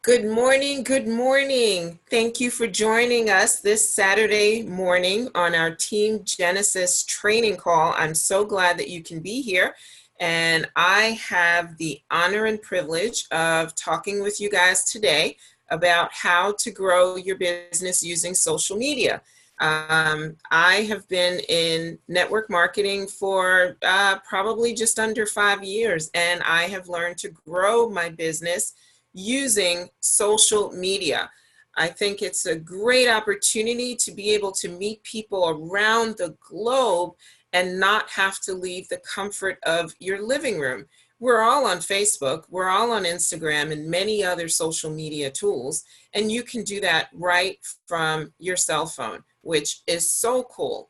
Good morning. Good morning. Thank you for joining us this Saturday morning on our Team Genesis training call. I'm so glad that you can be here. And I have the honor and privilege of talking with you guys today about how to grow your business using social media. I have been in network marketing for probably just under 5 years, and I have learned to grow my business using social media. I think it's a great opportunity to be able to meet people around the globe and not have to leave the comfort of your living room. We're all on Facebook, we're all on Instagram and many other social media tools, and you can do that right from your cell phone, which is so cool.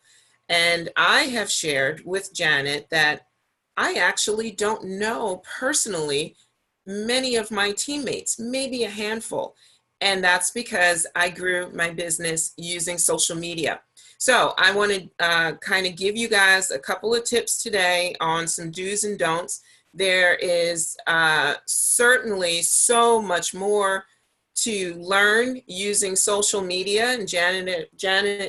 And I have shared with Janet that I actually don't know personally many of my teammates, maybe a handful. And that's because I grew my business using social media. So I want to kind of give you guys a couple of tips today on some do's and don'ts. There is certainly so much more to learn using social media, and Janet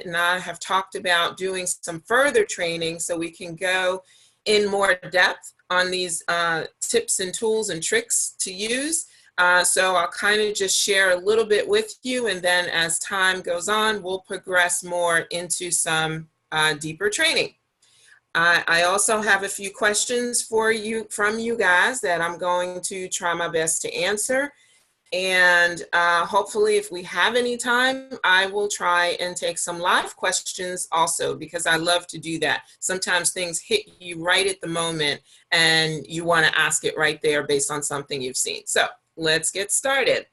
and I have talked about doing some further training so we can go in more depth on these tips and tools and tricks to use. So I'll kind of just share a little bit with you, and then as time goes on, we'll progress more into some deeper training. I also have a few questions for you from you guys that I'm going to try my best to answer. And hopefully if we have any time, I will try and take some live questions also, because I love to do that. Sometimes things hit you right at the moment and you want to ask it right there based on something you've seen. So let's get started.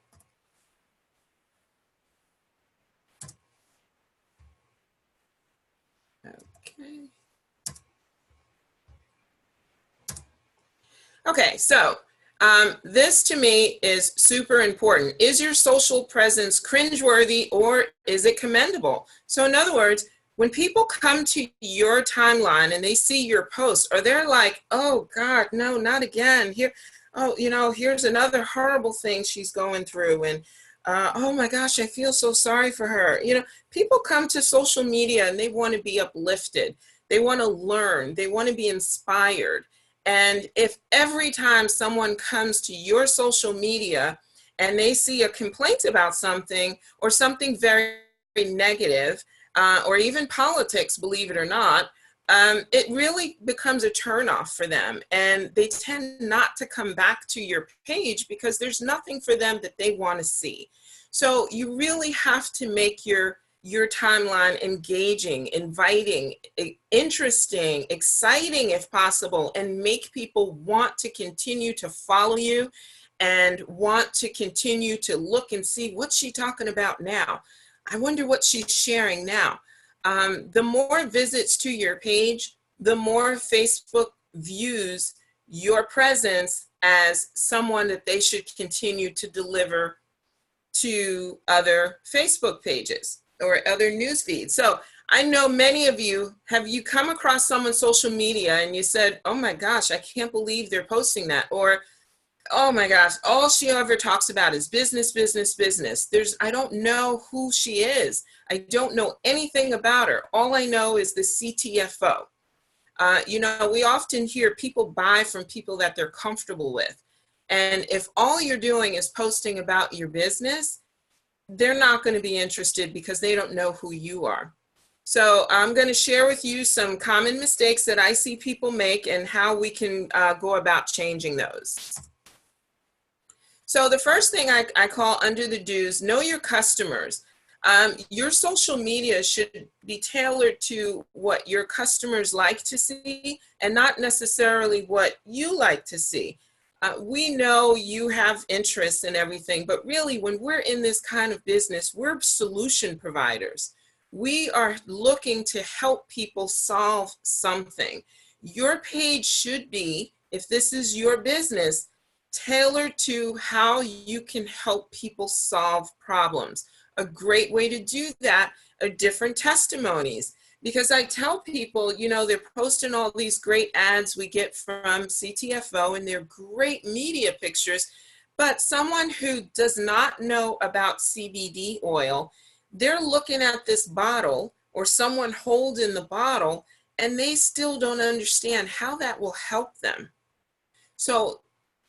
Okay, so this to me is super important. Is your social presence cringeworthy or is it commendable? So in other words, when people come to your timeline and they see your post, or they're like, oh God, no, not again. Here, oh, here's another horrible thing she's going through. And oh my gosh, I feel so sorry for her. People come to social media and they want to be uplifted. They want to learn. They want to be inspired. And if every time someone comes to your social media and they see a complaint about something or something very, very negative, or even politics, believe it or not, it really becomes a turnoff for them. And they tend not to come back to your page because there's nothing for them that they want to see. So you really have to make your timeline engaging, inviting, interesting, exciting if possible, and make people want to continue to follow you and want to continue to look and see what's she talking about now. I wonder what she's sharing now. The more visits to your page, the more Facebook views your presence as someone that they should continue to deliver to other Facebook pages or other news feeds. So I know many of you, have you come across someone's social media and you said, oh my gosh, I can't believe they're posting that? Or, oh my gosh, all she ever talks about is business, business, business. I don't know who she is. I don't know anything about her. All I know is the CTFO. We often hear people buy from people that they're comfortable with. And if all you're doing is posting about your business, they're not going to be interested because they don't know who you are. So I'm going to share with you some common mistakes that I see people make and how we can go about changing those. So the first thing I call under the do's, know your customers. Your social media should be tailored to what your customers like to see and not necessarily what you like to see. We know you have interests in everything, but really when we're in this kind of business, we're solution providers. We are looking to help people solve something. Your page should be, if this is your business, tailored to how you can help people solve problems. A great way to do that are different testimonies. Because I tell people, they're posting all these great ads we get from CTFO and they're great media pictures, But someone who does not know about CBD oil, they're looking at this bottle or someone holding the bottle, and they still don't understand how that will help them. So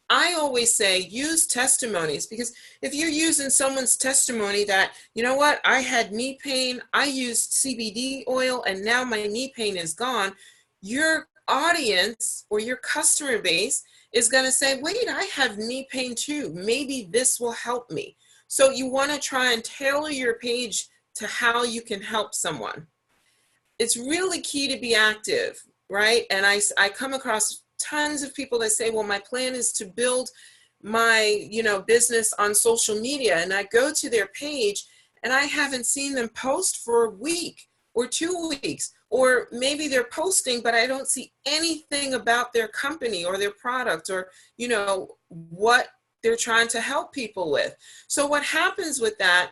I always say use testimonies, because if you're using someone's testimony that, you know what, I had knee pain, I used CBD oil, and now my knee pain is gone, your audience or your customer base is going to say, wait, I have knee pain too. Maybe this will help me. So you want to try and tailor your page to how you can help someone. It's really key to be active, right? And I come across tons of people that say, well, my plan is to build my, business on social media. And I go to their page and I haven't seen them post for a week or 2 weeks, or maybe they're posting, but I don't see anything about their company or their product or, what they're trying to help people with. So what happens with that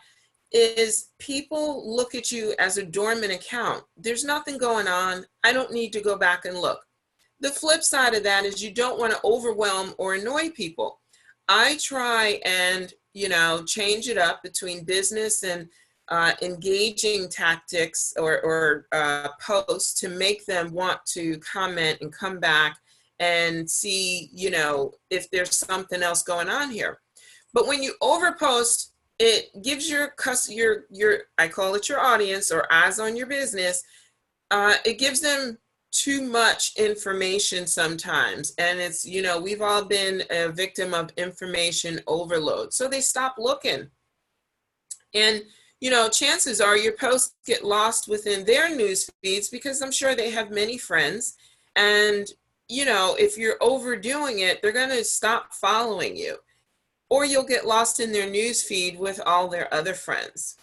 is people look at you as a dormant account. There's nothing going on. I don't need to go back and look. The flip side of that is you don't want to overwhelm or annoy people. I try and, change it up between business and engaging tactics or posts to make them want to comment and come back and see, if there's something else going on here. But when you overpost, it gives your customer, I call it your audience or eyes on your business, it gives them too much information sometimes. And it's, we've all been a victim of information overload. So they stop looking. And, chances are your posts get lost within their news feeds because I'm sure they have many friends. And, if you're overdoing it, they're going to stop following you. Or you'll get lost in their news feed with all their other friends.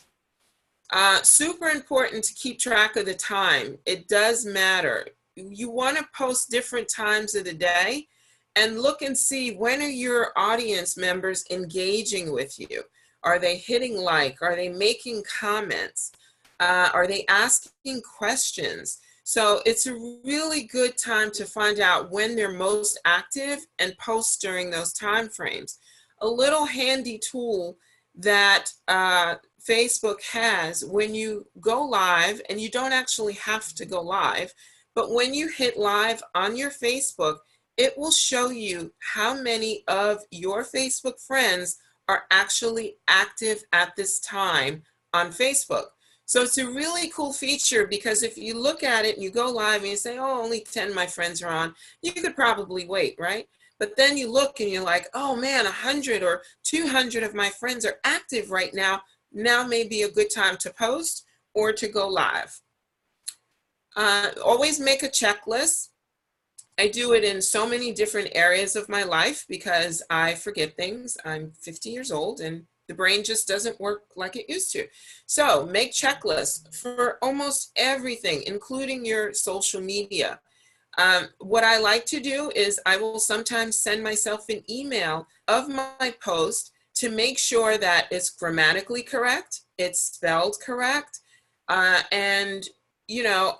Super important to keep track of the time. It does matter. You want to post different times of the day and look and see, when are your audience members engaging with you? Are they hitting like? Are they making comments? Are they asking questions? So it's a really good time to find out when they're most active and post during those time frames. A little handy tool that Facebook has, when you go live, and you don't actually have to go live, but when you hit live on your Facebook, it will show you how many of your Facebook friends are actually active at this time on Facebook. So it's a really cool feature, because if you look at it and you go live and you say, oh, only 10 of my friends are on, you could probably wait, right? But then you look and you're like, oh man, 100 or 200 of my friends are active right now. Now may be a good time to post or to go live. Always make a checklist. I do it in so many different areas of my life because I forget things. I'm 50 years old and the brain just doesn't work like it used to. So make checklists for almost everything, including your social media. What I like to do is I will sometimes send myself an email of my post to make sure that it's grammatically correct, it's spelled correct, and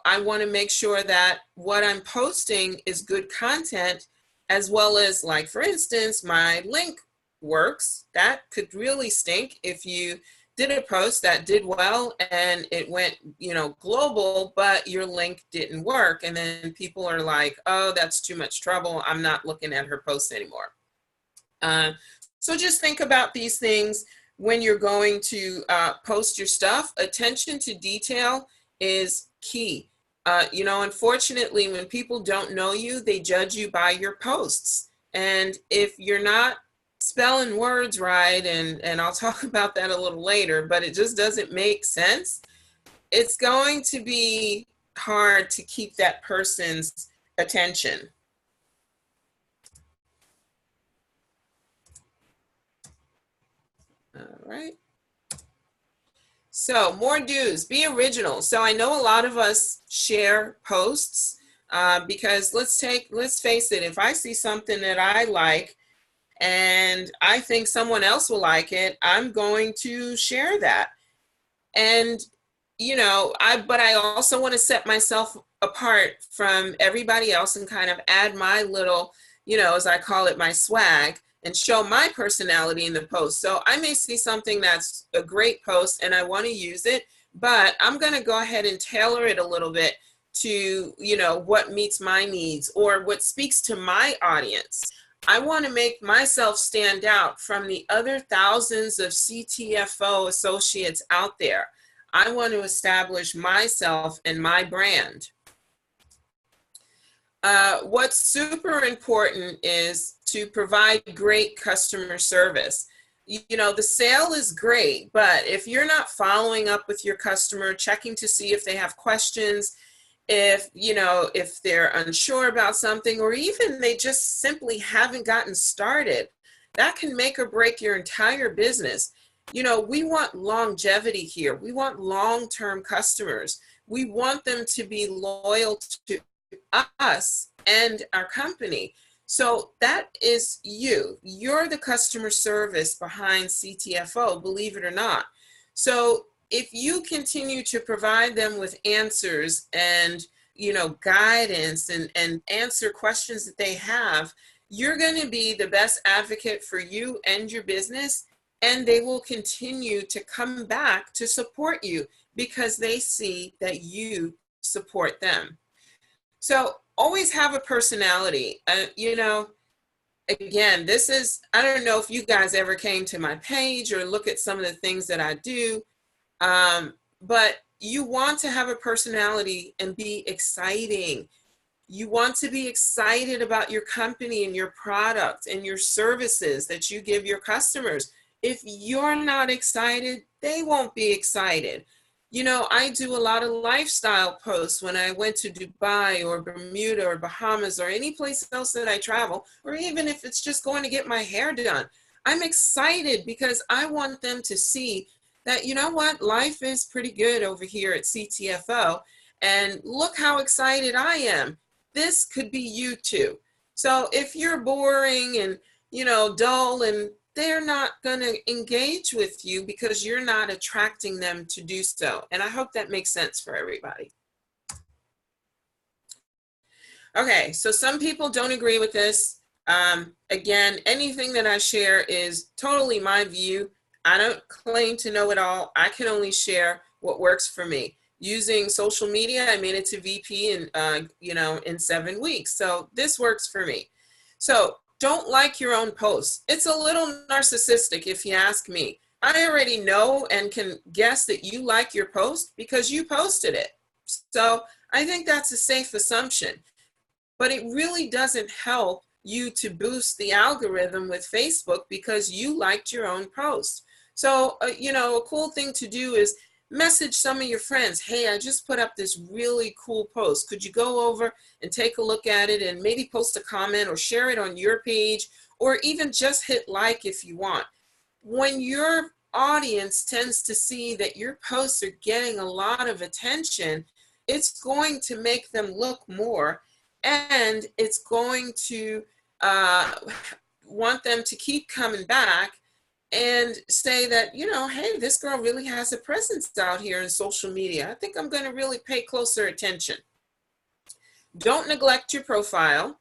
I want to make sure that what I'm posting is good content, as well as, like, for instance, my link works. That could really stink if you did a post that did well and it went, global, but your link didn't work. And then people are like, oh, that's too much trouble. I'm not looking at her post anymore. So just think about these things when you're going to post your stuff. Attention to detail is key. Unfortunately, when people don't know you, they judge you by your posts. And if you're not spelling words right, and I'll talk about that a little later, but it just doesn't make sense, it's going to be hard to keep that person's attention. All right. So more do's, be original. So I know a lot of us share posts because let's face it, if I see something that I like and I think someone else will like it, I'm going to share that. And, but I also want to set myself apart from everybody else and kind of add my little, as I call it, my swag. and show my personality in the post. So I may see something that's a great post and I want to use it, but I'm going to go ahead and tailor it a little bit to, you know, what meets my needs or what speaks to my audience. I want to make myself stand out from the other thousands of CTFO associates out there. I want to establish myself and my brand. What's super important is to provide great customer service. You know, the sale is great, but if you're not following up with your customer, checking to see if they have questions, if, you know, if they're unsure about something, or even they just simply haven't gotten started, that can make or break your entire business. You know, we want longevity here. We want long-term customers. We want them to be loyal to us and our company. So that is you. You're the customer service behind CTFO, believe it or not. So if you continue to provide them with answers and, you know, guidance and answer questions that they have, you're going to be the best advocate for you and your business, and they will continue to come back to support you because they see that you support them. So always have a personality. You know, again, this is, I don't know if you guys ever came to my page or look at some of the things that I do, but you want to have a personality and be exciting. You want to be excited about your company and your product and your services that you give your customers. If you're not excited, they won't be excited. You know, I do a lot of lifestyle posts when I went to Dubai or Bermuda or Bahamas or any place else that I travel, or even if it's just going to get my hair done. I'm excited because I want them to see that, you know what, life is pretty good over here at CTFO, and look how excited I am. This could be you too. So if you're boring and, you know, dull, and they're not going to engage with you because you're not attracting them to do so. And I hope that makes sense for everybody. Okay, so some people don't agree with this. Again, anything that I share is totally my view. I don't claim to know it all. I can only share what works for me. Using social media, I made it to VP in, you know, in 7 weeks. So this works for me. So don't like your own posts. It's a little narcissistic if you ask me. I already know and can guess that you like your post because you posted it. So I think that's a safe assumption. But it really doesn't help you to boost the algorithm with Facebook because you liked your own post. So, you know, a cool thing to do is message some of your friends. Hey, I just put up this really cool post. Could you go over and take a look at it and maybe post a comment or share it on your page, or even just hit like if you want. When your audience tends to see that your posts are getting a lot of attention, it's going to make them look more, and it's going to want them to keep coming back and say that, you know, hey, this girl really has a presence out here in social media. I think I'm going to really pay closer attention. Don't neglect your profile.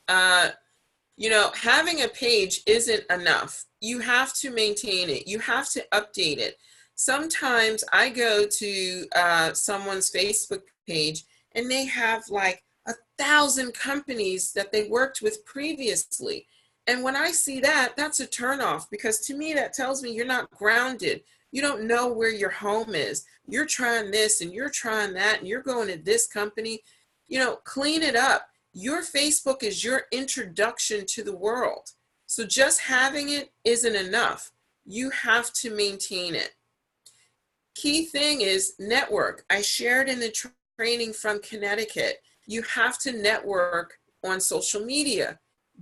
You know, having a page isn't enough. You have to maintain it. You have to update it. Sometimes I go to someone's Facebook page and they have like 1,000 companies that they worked with previously. And when I see that, that's a turnoff, because to me, that tells me you're not grounded. You don't know where your home is. You're trying this and you're trying that and you're going to this company. You know, clean it up. Your Facebook is your introduction to the world. So just having it isn't enough. You have to maintain it. Key thing is network. I shared in the training from Connecticut. You have to network on social media.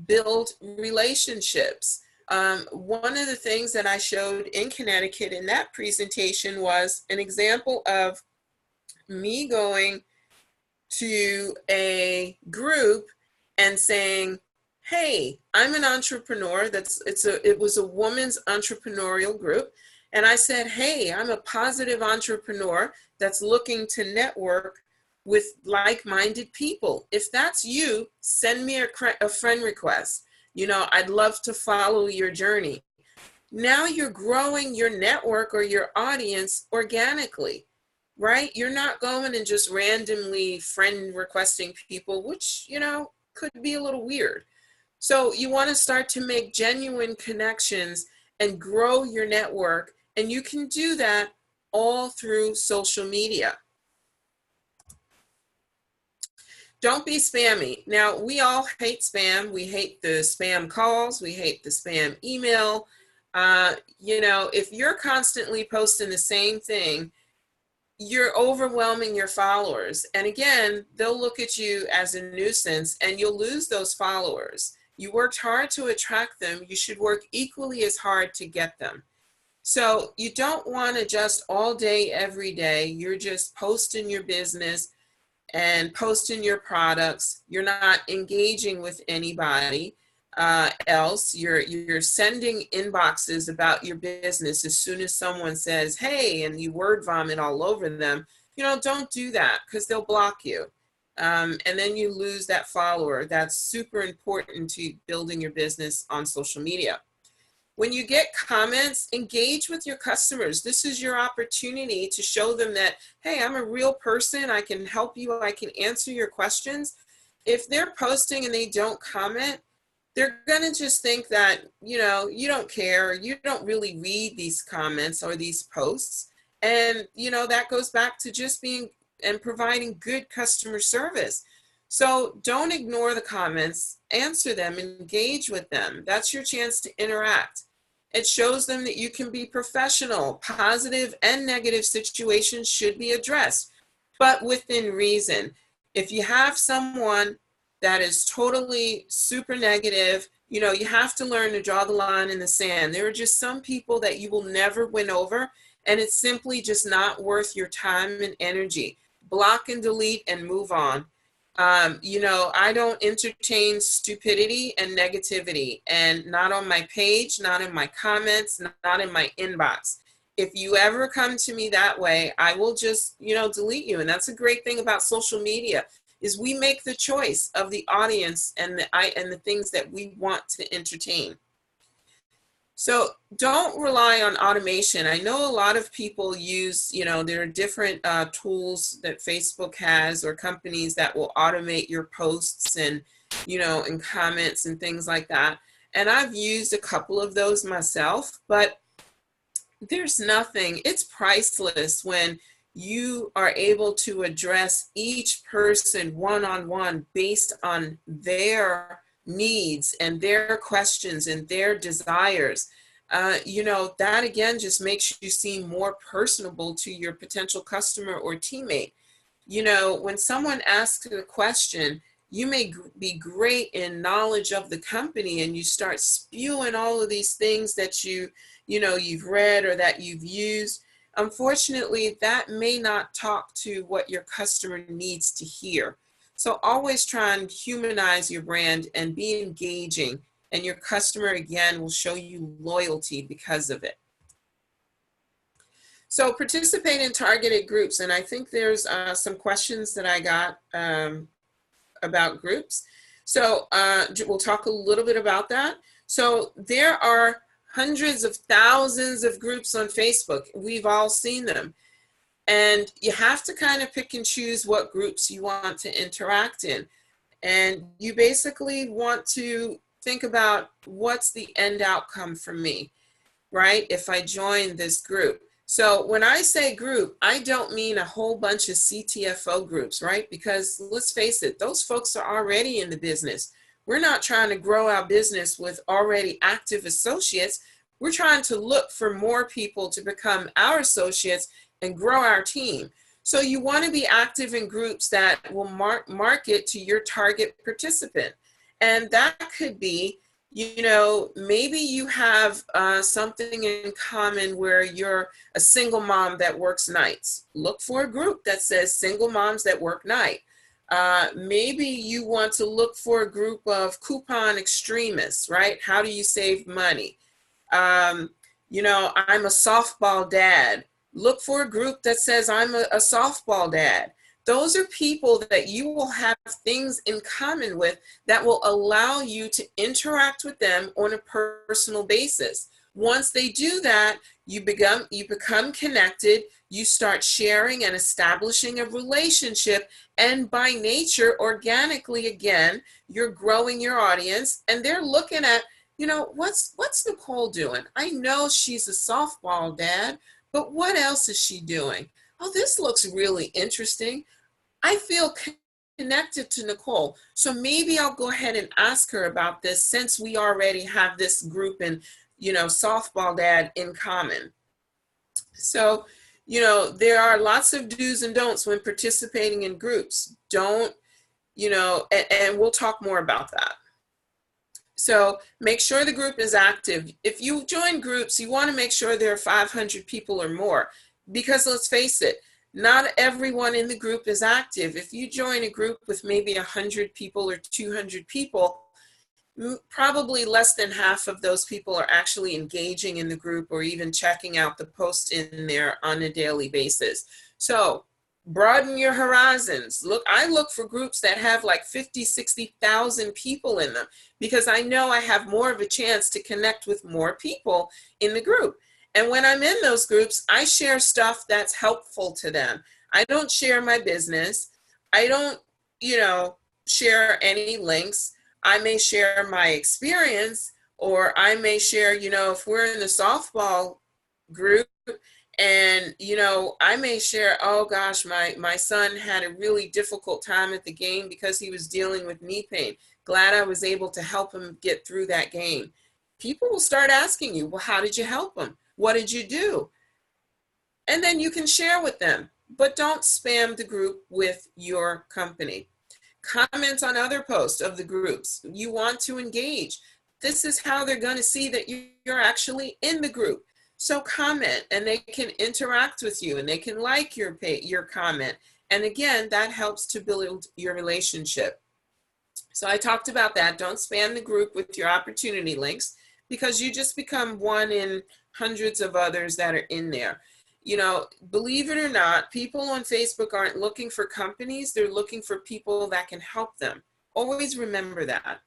Build relationships. One of the things that I showed in Connecticut in that presentation was an example of me going to a group and saying, hey, I'm an entrepreneur. It was a woman's entrepreneurial group. And I said, hey, I'm a positive entrepreneur that's looking to network with like-minded people. If that's you, send me a friend request. You know, I'd love to follow your journey. Now you're growing your network or your audience organically, right? You're not going and just randomly friend requesting people, which, you know, could be a little weird. So you want to start to make genuine connections and grow your network. And you can do that all through social media. Don't be spammy. Now, we all hate spam. We hate the spam calls. We hate the spam email. You know, if you're constantly posting the same thing, you're overwhelming your followers. And again, they'll look at you as a nuisance and you'll lose those followers. You worked hard to attract them. You should work equally as hard to get them. So you don't want to just all day, every day, you're just posting your business and posting your products. You're not engaging with anybody else. You're sending inboxes about your business as soon as someone says, hey, and you word vomit all over them. You know, don't do that because they'll block you. And then you lose that follower. That's super important to building your business on social media. When you get comments, engage with your customers. This is your opportunity to show them that, hey, I'm a real person. I can help you. I can answer your questions. If they're posting and they don't comment, they're going to just think that, you know, you don't care. You don't really read these comments or these posts. And, you know, that goes back to just being and providing good customer service. So don't ignore the comments, answer them, engage with them. That's your chance to interact. It shows them that you can be professional. Positive and negative situations should be addressed, but within reason. If you have someone that is totally super negative, you know, you have to learn to draw the line in the sand. There are just some people that you will never win over, and it's simply just not worth your time and energy. Block and delete and move on. You know, I don't entertain stupidity and negativity, and not on my page, not in my comments, not in my inbox. If you ever come to me that way, I will just, you know, delete you. And that's a great thing about social media is we make the choice of the audience and the things that we want to entertain. So don't rely on automation. I know a lot of people use, you know, there are different tools that Facebook has or companies that will automate your posts and, you know, and comments and things like that. And I've used a couple of those myself, but there's nothing, it's priceless when you are able to address each person one-on-one based on their needs and their questions and their desires. You know, that again just makes you seem more personable to your potential customer or teammate. You know, when someone asks a question, you may be great in knowledge of the company and you start spewing all of these things that you know, you've read or that you've used. Unfortunately, that may not talk to what your customer needs to hear. So always try and humanize your brand and be engaging, and your customer again will show you loyalty because of it. So participate in targeted groups, and I think there's some questions that I got about groups. So we'll talk a little bit about that. So there are hundreds of thousands of groups on Facebook. We've all seen them. And you have to kind of pick and choose what groups you want to interact in. And you basically want to think about what's the end outcome for me, right? If I join this group. So when I say group, I don't mean a whole bunch of CTFO groups, right? Because let's face it, those folks are already in the business. We're not trying to grow our business with already active associates. We're trying to look for more people to become our associates and grow our team. So you want to be active in groups that will market to your target participant. And that could be, you know, maybe you have something in common where you're a single mom that works nights. Look for a group that says single moms that work night. Maybe you want to look for a group of coupon extremists, right? How do you save money? You know, I'm a softball dad. Look for a group that says I'm a softball dad. Those are people that you will have things in common with that will allow you to interact with them on a personal basis. Once they do that, you become connected, you start sharing and establishing a relationship, and by nature, organically, again, you're growing your audience, and they're looking at, you know, what's Nicole doing? I know she's a softball dad, but what else is she doing? Oh, this looks really interesting. I feel connected to Nicole, so maybe I'll go ahead and ask her about this since we already have this group and, you know, softball dad in common. So, you know, there are lots of do's and don'ts when participating in groups. Don't, you know, and we'll talk more about that. So make sure the group is active. If you join groups, you want to make sure there are 500 people or more, because let's face it, not everyone in the group is active. If you join a group with maybe 100 people or 200 people, probably less than half of those people are actually engaging in the group or even checking out the posts in there on a daily basis. So broaden your horizons. I look for groups that have like 50, 60,000 people in them, because I know I have more of a chance to connect with more people in the group. And when I'm in those groups, I share stuff that's helpful to them. I don't share my business. I don't, you know, share any links. I may share my experience, or I may share, you know, if we're in the softball group, and, you know, I may share, oh gosh, my son had a really difficult time at the game because he was dealing with knee pain. Glad I was able to help him get through that game. People will start asking you, well, how did you help him? What did you do? And then you can share with them, but don't spam the group with your company. Comment on other posts of the groups. You want to engage. This is how they're going to see that you're actually in the group. So comment, and they can interact with you, and they can like your comment. And again, that helps to build your relationship. So I talked about that. Don't spam the group with your opportunity links, because you just become one in hundreds of others that are in there. You know, believe it or not, people on Facebook aren't looking for companies. They're looking for people that can help them. Always remember that.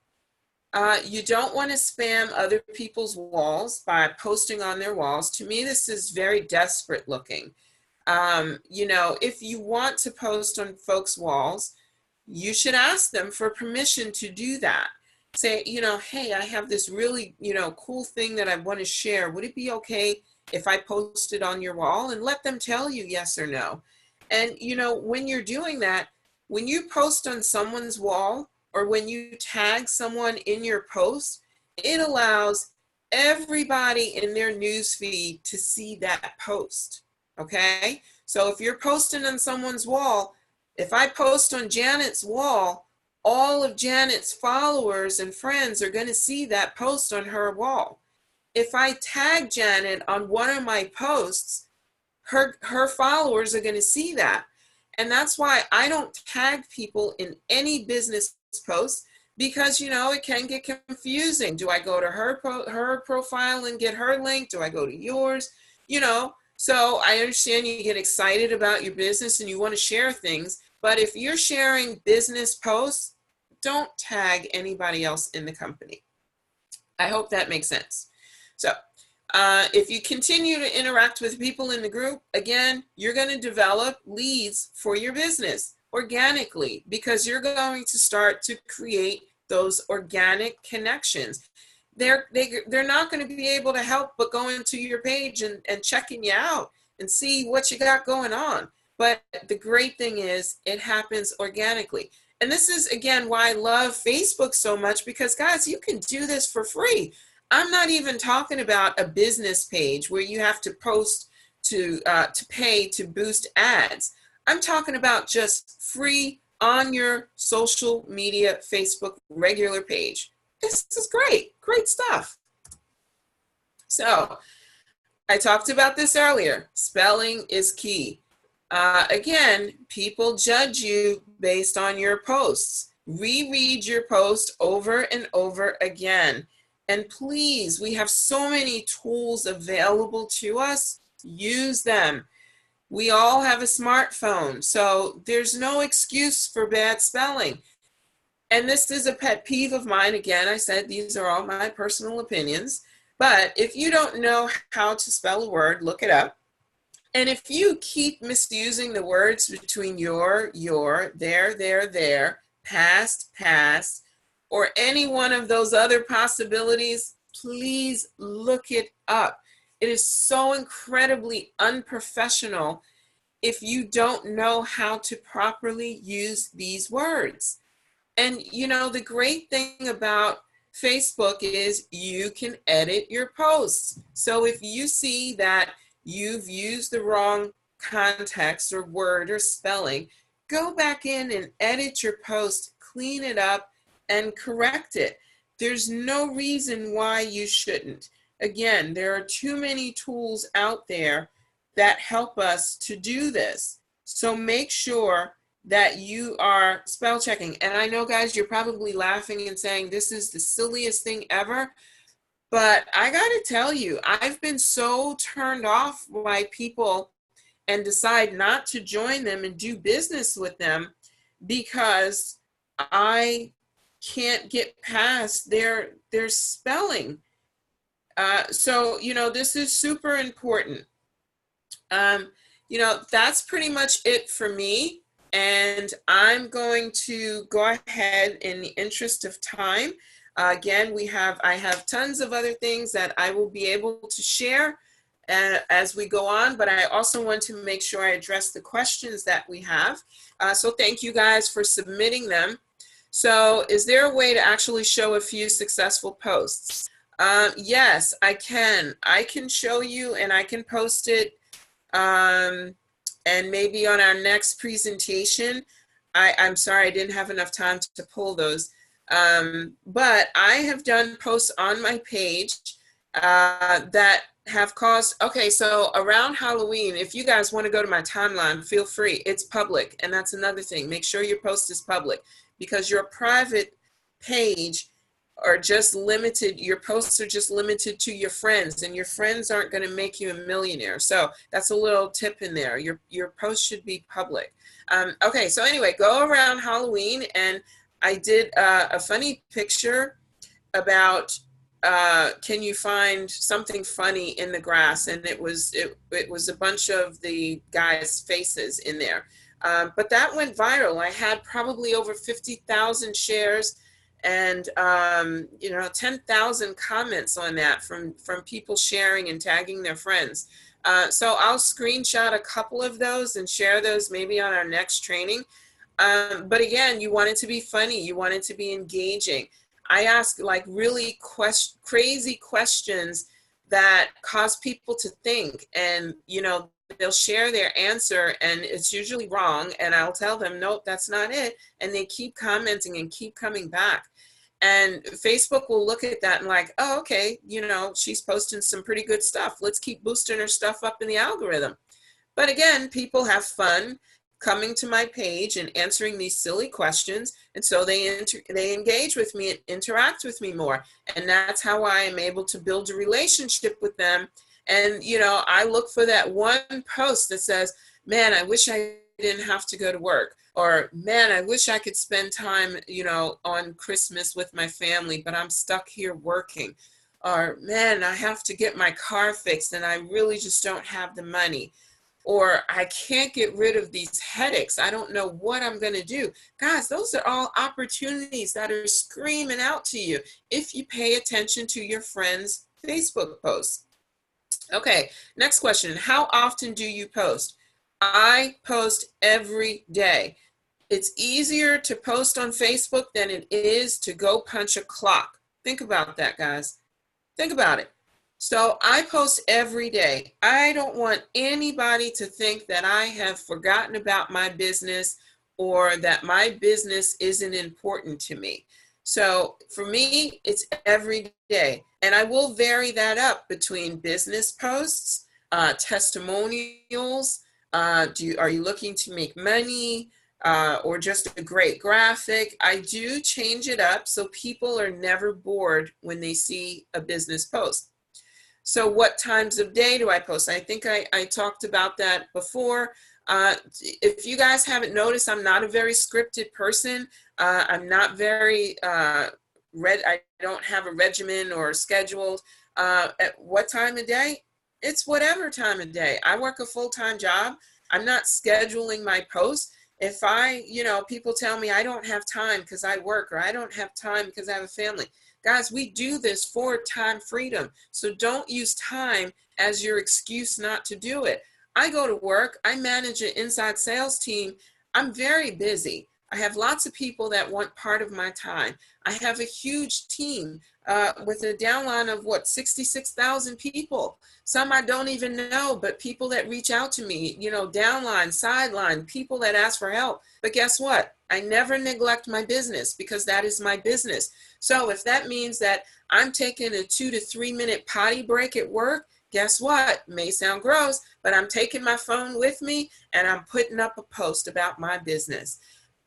You don't want to spam other people's walls by posting on their walls. To me, this is very desperate looking. You know, if you want to post on folks' walls, you should ask them for permission to do that. Say, you know, hey, I have this really, you know, cool thing that I want to share. Would it be okay if I post it on your wall? And let them tell you yes or no. And, you know, when you're doing that, when you post on someone's wall, or when you tag someone in your post, it allows everybody in their news feed to see that post, okay? So if you're posting on someone's wall, if I post on Janet's wall, all of Janet's followers and friends are going to see that post on her wall. If I tag Janet on one of my posts, her followers are going to see that. And that's why I don't tag people in any business post, because, you know, it can get confusing. Do I go to her profile and get her link? Do I go to yours? You know, so I understand you get excited about your business and you want to share things, but if you're sharing business posts, don't tag anybody else in the company. I hope that makes sense. So if you continue to interact with people in the group, again, you're going to develop leads for your business organically, because you're going to start to create those organic connections. They're not going to be able to help but go into your page and checking you out and see what you got going on. But the great thing is it happens organically. And this is, again, why I love Facebook so much, because, guys, you can do this for free. I'm not even talking about a business page where you have to post to pay to boost ads. I'm talking about just free on your social media Facebook regular page. This is great stuff. So I talked about this earlier. Spelling is key. Again, people judge you based on your posts. Reread your post over and over again. And please, we have so many tools available to us. Use them. We all have a smartphone, so there's no excuse for bad spelling. And this is a pet peeve of mine. Again, I said these are all my personal opinions. But if you don't know how to spell a word, look it up. And if you keep misusing the words between your, there, past, or any one of those other possibilities, please look it up. It is so incredibly unprofessional if you don't know how to properly use these words. And you know, the great thing about Facebook is you can edit your posts. So if you see that you've used the wrong context or word or spelling, go back in and edit your post, clean it up, and correct it. There's no reason why you shouldn't. Again, there are too many tools out there that help us to do this. So make sure that you are spell checking. And I know, guys, you're probably laughing and saying this is the silliest thing ever. But I got to tell you, I've been so turned off by people and decide not to join them and do business with them because I can't get past their spelling. So, you know, this is super important. You know, that's pretty much it for me. And I'm going to go ahead in the interest of time. Again, I have tons of other things that I will be able to share as we go on, but I also want to make sure I address the questions that we have. So thank you guys for submitting them. So is there a way to actually show a few successful posts? Yes, I can. I can show you and I can post it. And maybe on our next presentation, I'm sorry, I didn't have enough time to pull those. But I have done posts on my page that have caused, okay, so around Halloween, if you guys want to go to my timeline, feel free. It's public, and that's another thing. Make sure your post is public because your private page are just limited, your posts are just limited to your friends, and your friends aren't going to make you a millionaire. So that's a little tip in there. Your post should be public. Okay, so anyway, go around Halloween, and I did a funny picture about can you find something funny in the grass, and it was a bunch of the guys' faces in there. But that went viral. I had probably over 50,000 shares and you know, 10,000 comments on that from people sharing and tagging their friends. So I'll screenshot a couple of those and share those maybe on our next training. But again, you want it to be funny. You want it to be engaging. I ask like really crazy questions that cause people to think, and you know, they'll share their answer and it's usually wrong, and I'll tell them, nope, that's not it, and they keep commenting and keep coming back. And Facebook will look at that and like, oh, okay, you know, she's posting some pretty good stuff, let's keep boosting her stuff up in the algorithm. But again, people have fun coming to my page and answering these silly questions, and so they engage with me and interact with me more, and that's how I am able to build a relationship with them. And you know, I look for that one post that says, man, I wish I didn't have to go to work, or man, I wish I could spend time, you know, on Christmas with my family, but I'm stuck here working, or man, I have to get my car fixed and I really just don't have the money. Or I can't get rid of these headaches. I don't know what I'm going to do. Guys, those are all opportunities that are screaming out to you if you pay attention to your friends' Facebook posts. Okay, next question. How often do you post? I post every day. It's easier to post on Facebook than it is to go punch a clock. Think about that, guys. Think about it. So I post every day. I don't want anybody to think that I have forgotten about my business or that my business isn't important to me. So for me, it's every day. And I will vary that up between business posts, testimonials, are you looking to make money, or just a great graphic? I do change it up so people are never bored when they see a business post. So what times of day do I post? I think I talked about that before. If you guys haven't noticed, I'm not a very scripted person. I'm not very I don't have a regimen or scheduled. At what time of day? It's whatever time of day. I work a full-time job. I'm not scheduling my posts. If people tell me I don't have time because I work, or I don't have time because I have a family. Guys, we do this for time freedom. So don't use time as your excuse not to do it. I go to work. I manage an inside sales team. I'm very busy. I have lots of people that want part of my time. I have a huge team with a downline of 66,000 people. Some I don't even know, but people that reach out to me, downline, sideline, people that ask for help. But guess what? I never neglect my business, because that is my business. So if that means that I'm taking a 2 to 3 minute potty break at work, guess what? It may sound gross, but I'm taking my phone with me and I'm putting up a post about my business.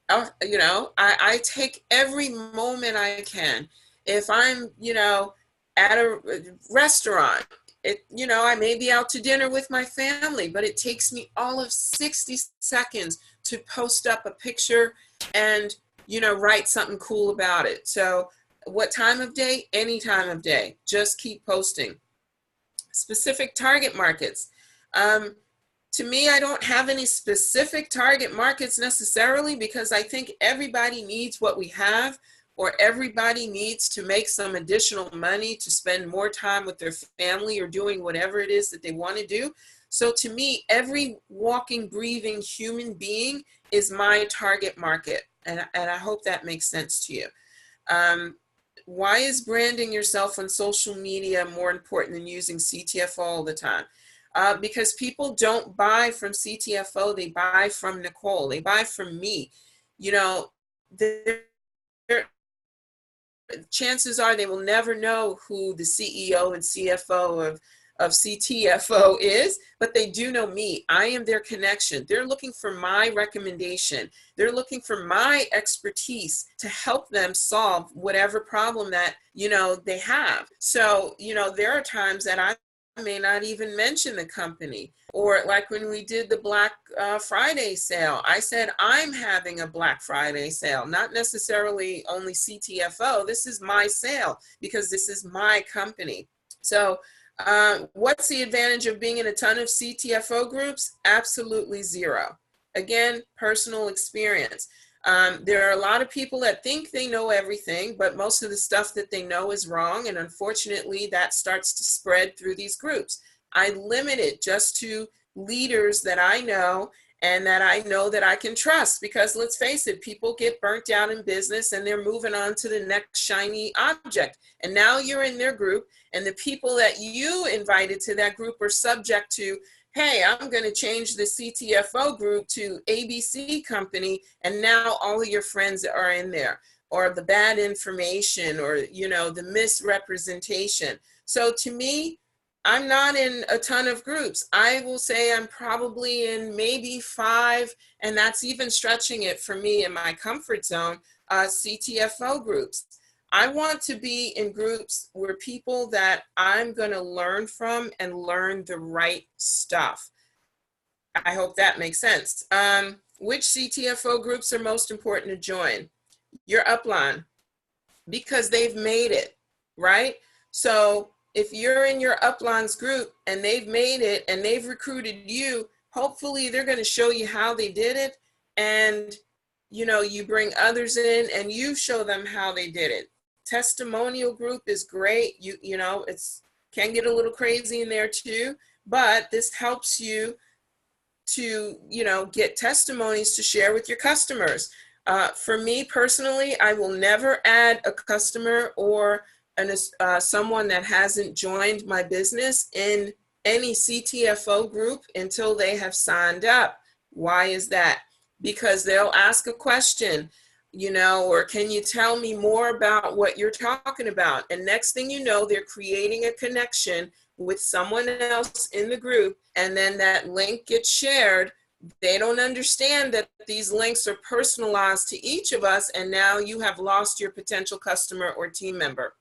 I take every moment I can. If I'm, at a restaurant, I may be out to dinner with my family, but it takes me all of 60 seconds to post up a picture and, write something cool about it. So what time of day? Any time of day. Just keep posting. Specific target markets. To me, I don't have any specific target markets necessarily, because I think everybody needs what we have, or everybody needs to make some additional money to spend more time with their family or doing whatever it is that they want to do. So to me, every walking, breathing human being is my target market. And I hope that makes sense to you. Why is branding yourself on social media more important than using CTFO all the time? Because people don't buy from CTFO, they buy from Nicole, they buy from me. Chances are they will never know who the CEO and CFO of CTFO is, but they do know me. I am their connection. They're looking for my recommendation. They're looking for my expertise to help them solve whatever problem that, they have. So, there are times that I may not even mention the company. Or like when we did the Black Friday sale, I said, I'm having a Black Friday sale, not necessarily only CTFO. This is my sale because this is my company. So what's the advantage of being in a ton of CTFO groups? Absolutely zero. Again, personal experience. There are a lot of people that think they know everything, but most of the stuff that they know is wrong. And unfortunately, that starts to spread through these groups. I limit it just to leaders that I know and that I know that I can trust, because let's face it, people get burnt out in business and they're moving on to the next shiny object. And now you're in their group, and the people that you invited to that group are subject to, hey, I'm going to change the CTFO group to ABC company, and now all of your friends are in there, or the bad information, or, the misrepresentation. So to me, I'm not in a ton of groups. I will say I'm probably in maybe 5, and that's even stretching it for me in my comfort zone, CTFO groups. I want to be in groups where people that I'm going to learn from and learn the right stuff. I hope that makes sense. Which CTFO groups are most important to join? Your upline, because they've made it, right? So if you're in your upline's group and they've made it and they've recruited you, hopefully they're going to show you how they did it. And, you bring others in and you show them how they did it. Testimonial group is great. It's can get a little crazy in there too, but this helps you to, get testimonies to share with your customers. For me personally, I will never add a customer or someone that hasn't joined my business in any CTFO group until they have signed up. Why is that? Because they'll ask a question, or can you tell me more about what you're talking about? And next thing you know, they're creating a connection with someone else in the group, and then that link gets shared. They don't understand that these links are personalized to each of us, and now you have lost your potential customer or team member.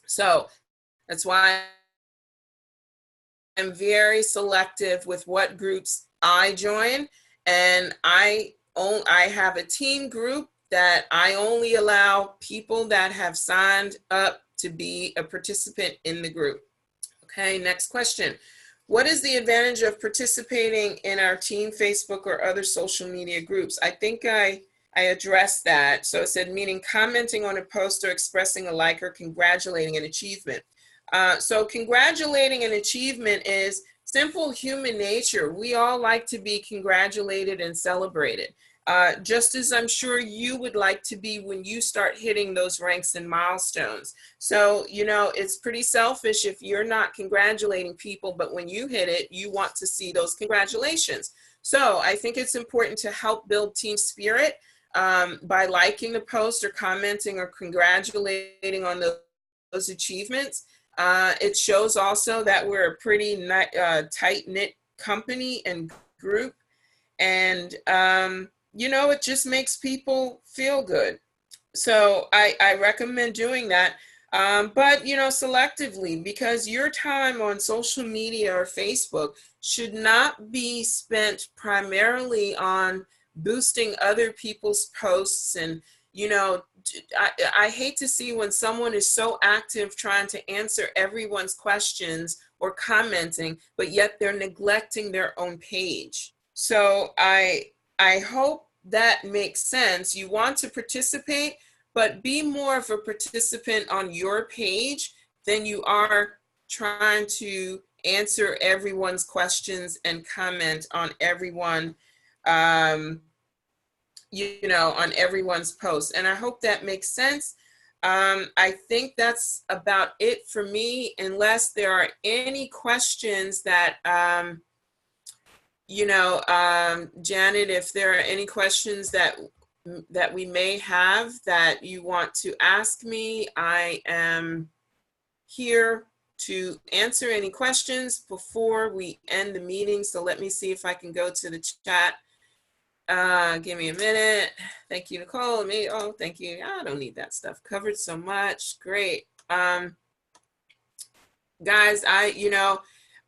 So that's why am very selective with what groups I join, and I have a team group that I only allow people that have signed up to be a participant in the group. Okay, next question. What is the advantage of participating in our team Facebook or other social media groups? I think I addressed that. So it said, meaning commenting on a post or expressing a like or congratulating an achievement. So congratulating an achievement is simple human nature. We all like to be congratulated and celebrated. Just as I'm sure you would like to be when you start hitting those ranks and milestones. So, you know, it's pretty selfish if you're not congratulating people, but when you hit it, you want to see those congratulations. So I think it's important to help build team spirit by liking the post or commenting or congratulating on those achievements. It shows also that we're a pretty tight-knit company and group. And, you know, it just makes people feel good. So I recommend doing that. But, you know, selectively, because your time on social media or Facebook should not be spent primarily on boosting other people's posts. And, you know, I hate to see when someone is so active trying to answer everyone's questions or commenting, but yet they're neglecting their own page. So I hope that makes sense. You want to participate, but be more of a participant on your page than you are trying to answer everyone's questions and comment on everyone, you know, on everyone's post. And I hope that makes sense. I think that's about it for me, unless there are any questions that, you know, Janet, if there are any questions that we may have that you want to ask me, I am here to answer any questions before we end the meeting. So let me see if I can go to the chat. Give me a minute. Thank you, Nicole. Oh, thank you. I don't need that stuff covered so much. Great. Guys, you know,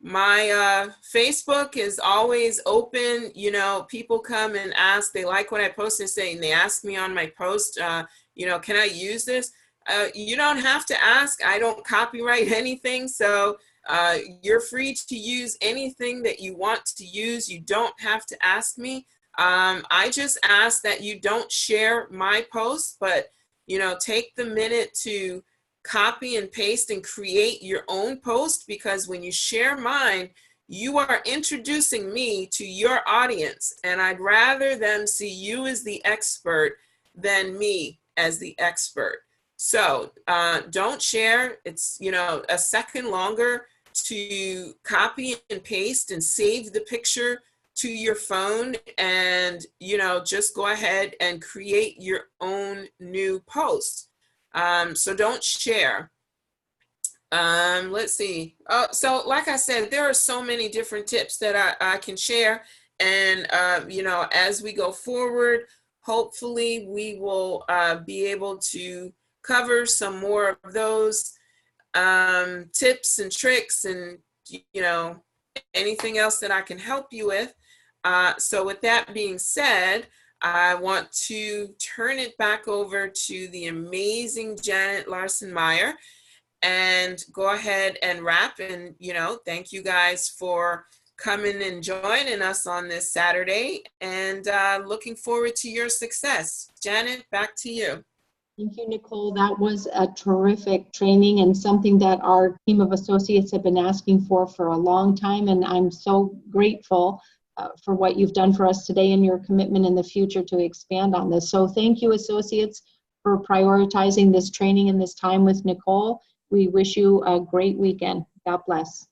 my Facebook is always open. You know, people come and ask, they like what I post and say, and they ask me on my post, you know, can I use this? You don't have to ask. I don't copyright anything. So you're free to use anything that you want to use. You don't have to ask me. I just ask that you don't share my posts, but, you know, take the minute to copy and paste and create your own post, because when you share mine, you are introducing me to your audience, and I'd rather them see you as the expert than me as the expert. So don't share. It's, you know, a second longer to copy and paste and save the picture to your phone, and, you know, just go ahead and create your own new post. So don't share. Let's see. So like I said, there are so many different tips that I can share. And, you know, as we go forward, hopefully we will be able to cover some more of those tips and tricks and, you know, anything else that I can help you with. So with that being said, I want to turn it back over to the amazing Janet Larson Meyer and go ahead and wrap. And, you know, thank you guys for coming and joining us on this Saturday, and looking forward to your success. Janet, back to you. Thank you, Nicole. That was a terrific training and something that our team of associates have been asking for a long time. And I'm so grateful for what you've done for us today and your commitment in the future to expand on this. So thank you, associates, for prioritizing this training and this time with Nicole. We wish you a great weekend. God bless.